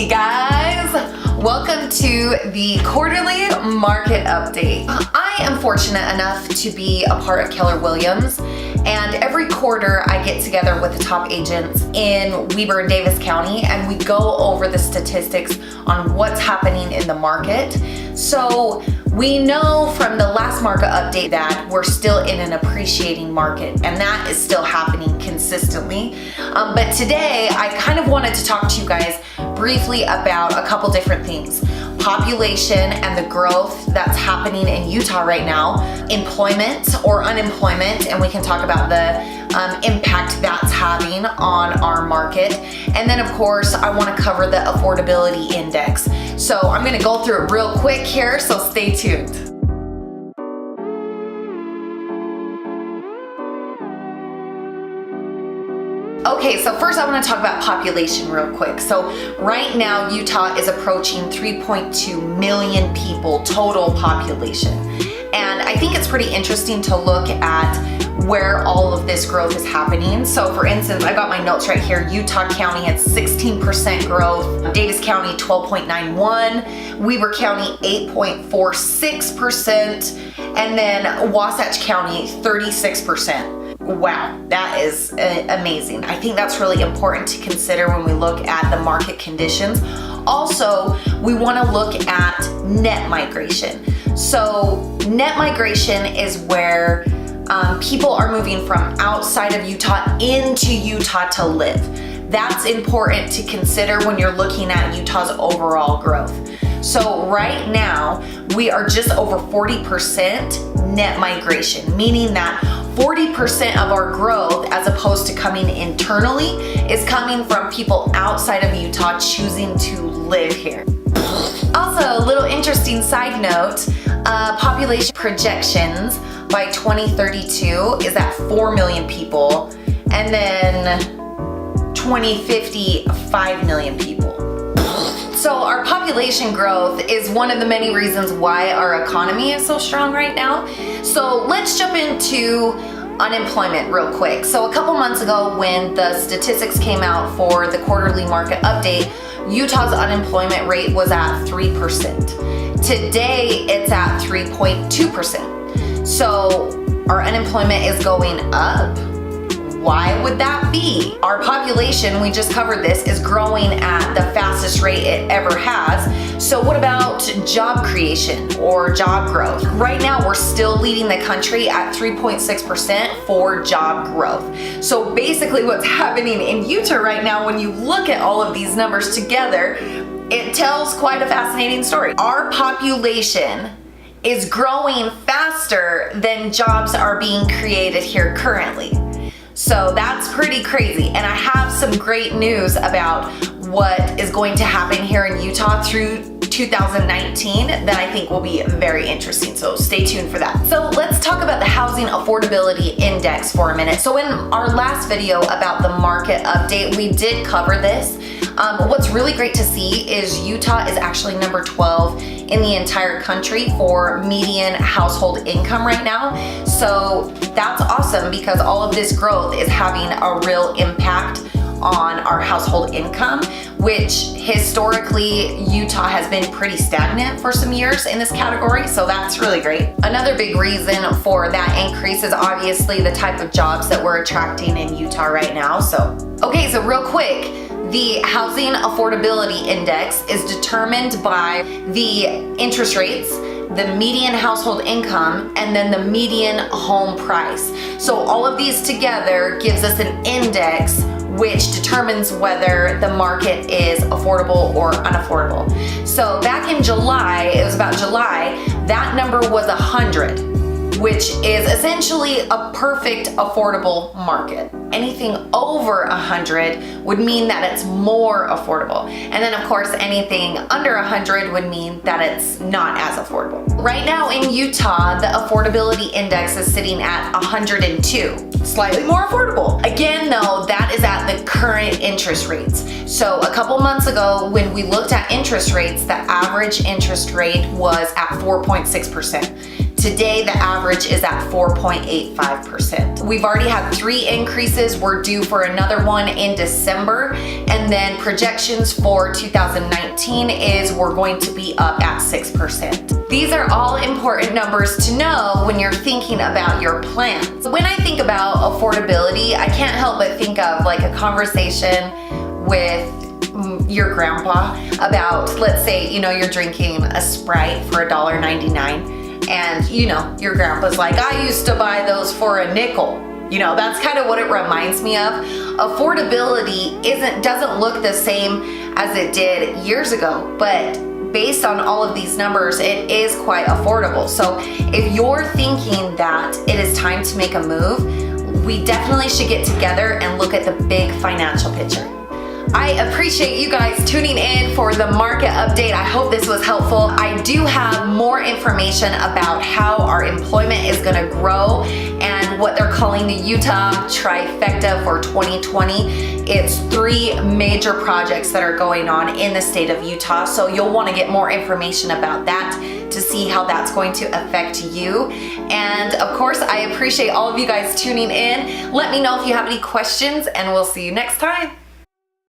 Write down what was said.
Hey guys, welcome to the quarterly market update. I am fortunate enough to be a part of Keller Williams, and every quarter I get together with the top agents in Weber and Davis County and we go over the statistics on what's happening in the market. So we know from the last market update that we're still in an appreciating market, and that is still happening consistently. But today I kind of wanted to talk to you guys briefly about a couple different things. Population and the growth that's happening in Utah right now, employment or unemployment, and we can talk about the impact that's having on our market. And then of course, I want to cover the affordability index. So I'm going to go through it real quick here, so stay tuned. Okay, so first I want to talk about population real quick. So right now, Utah is approaching 3.2 million people total population. And I think it's pretty interesting to look at where all of this growth is happening. So for instance, I got my notes right here. Utah County had 16% growth, Davis County 12.91, Weber County 8.46%, and then Wasatch County 36%. Wow, that is amazing. I think that's really important to consider when we look at the market conditions. Also, we want to look at net migration. So net migration is where people are moving from outside of Utah into Utah to live. That's important to consider when you're looking at Utah's overall growth. So right now, we are just over 40% net migration, meaning that 40% of our growth, as opposed to coming internally, is coming from people outside of Utah choosing to live here. Also, a little interesting side note, population projections by 2032 is at 4 million people, and then 2050, 5 million people. So our population growth is one of the many reasons why our economy is so strong right now. So let's jump into unemployment real quick. So a couple months ago when the statistics came out for the quarterly market update, Utah's unemployment rate was at 3%. Today it's at 3.2%. So our unemployment is going up. Why would that be? Our population, we just covered this, is growing at the fastest rate it ever has. So what about job creation or job growth? Right now, we're still leading the country at 3.6% for job growth. So basically what's happening in Utah right now, when you look at all of these numbers together, it tells quite a fascinating story. Our population is growing faster than jobs are being created here currently. So that's pretty crazy. And I have some great news about what is going to happen here in Utah through 2019 that I think will be very interesting. So stay tuned for that. So let's talk about the Housing Affordability Index for a minute. So in our last video about the market update, we did cover this. What's really great to see is Utah is actually number 12 in the entire country for median household income right now. So that's awesome because all of this growth is having a real impact on our household income, which historically Utah has been pretty stagnant for some years in this category, so that's really great. Another big reason for that increase is obviously the type of jobs that we're attracting in Utah right now. So real quick, the Housing Affordability Index is determined by the interest rates, the median household income, and then the median home price. So all of these together gives us an index which determines whether the market is affordable or unaffordable. So back in July, it was about July, that number was 100, which is essentially a perfect affordable market. Anything over 100 would mean that it's more affordable. And then of course, anything under 100 would mean that it's not as affordable. Right now in Utah, the affordability index is sitting at 102, slightly more affordable. Again though, that is at the current interest rates. So a couple months ago, when we looked at interest rates, the average interest rate was at 4.6%. Today, the average is at 4.85%. We've already had 3 increases. We're due for another one in December. And then projections for 2019 is we're going to be up at 6%. These are all important numbers to know when you're thinking about your plans. When I think about affordability, I can't help but think of like a conversation with your grandpa about, let's say, you're drinking a Sprite for $1.99. And your grandpa's like, I used to buy those for a nickel. That's kind of what it reminds me of. Affordability doesn't look the same as it did years ago, but based on all of these numbers, it is quite affordable. So if you're thinking that it is time to make a move, we definitely should get together and look at the big financial picture. I appreciate you guys tuning in for the market update. I hope this was helpful. I do have more information about how our employment is going to grow and what they're calling the Utah trifecta for 2020. It's 3 major projects that are going on in the state of Utah. So you'll want to get more information about that to see how that's going to affect you. And of course, I appreciate all of you guys tuning in. Let me know if you have any questions, and we'll see you next time.